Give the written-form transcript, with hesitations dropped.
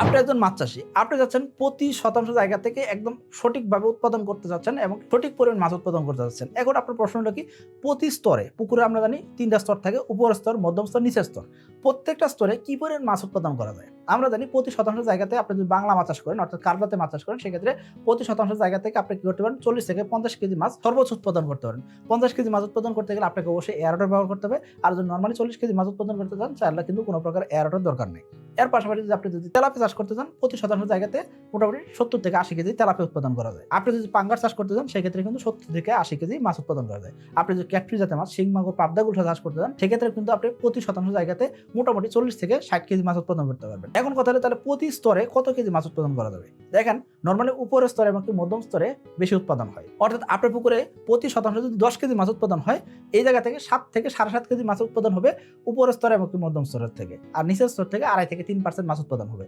আপনি একজন মাছ চাষী। আপনি চাচ্ছেন প্রতি শতাংশ জায়গা থেকে একদম সঠিকভাবে উৎপাদন করতে চাচ্ছেন এবং সঠিক পরিমাণ মাছ উৎপাদন করতে চাচ্ছেন। এখন আপনার প্রশ্ন হলো কি, প্রতি স্তরে পুকুরে আমরা জানি ৩ টা স্তর থাকে, উপরের স্তর, মধ্যম স্তর, নিচের স্তর। প্রত্যেকটা স্তরে কি পরিমাণ মাছ উৎপাদন করা যায়? আমরা জানি প্রতি শতাংশ জায়গাতে আপনি যদি বাংলা মাছ চাষ করেন, অর্থাৎ কার্ভাতে মাছ চাষ করেন, সেক্ষেত্রে প্রতি শতাংশ জায়গা থেকে আপনি কি করতে পারেন? ৪০ থেকে ৫০ কেজি মাছ সর্বোচ্চ উৎপাদন করতে পারেন। ৫০ কেজি মাছ উৎপাদন করতে গেলে আপনাকে অবশ্যই এয়ারোটর ব্যবহার করতে হবে। আর যদি নরমালি ৪০ কেজি মাছ উৎপাদন করতে চান, তাহলে কিন্তু কোনো প্রকার এয়ারোটর দরকার নেই। এর পাশাপাশি যদি তেলাপিয়া চাষ করতে চান, প্রতি শতাংশ জায়গাতে মোটামুটি ৭০ থেকে ৮০ কেজি তেলাপিয়া উৎপাদন করা যায়। আপনি যদি পাঙ্গাস চাষ করতে চান, সেক্ষেত্রে কিন্তু ৭০ থেকে ৮০ কেজি মাছ উৎপাদন করা যায়। আপনি যদি ক্যাটফিশ জাতের মাছ, শিং মাগুর, পাবদা, গুলশা চাষ করতে চান, সেক্ষেত্রে কিন্তু আপনি প্রতি শতাংশ জায়গাতে মোটামুটি ৪০ থেকে ৬০ কেজি মাছ উৎপাদন করতে পারবেন। এখন কথা হলো, তাহলে প্রতি স্তরে কত কেজি মাছ উৎপাদন করা যাবে? দেখেন, নরমালি উপরের স্তরে এবং মধ্যম স্তরে বেশি উৎপাদন হয়। অর্থাৎ আপনার পুকুরে প্রতি শতাংশ যদি ১০ কেজি মাছ উৎপাদন হয়, এই জায়গা থেকে ৭ থেকে ৭.৫ কেজি মাছ উৎপাদন হবে উপরের স্তরে এবং মধ্যম স্তরের থেকে। আর নিচের স্তর থেকে ২.৫ থেকে ৩% মাছ উৎপাদন হবে।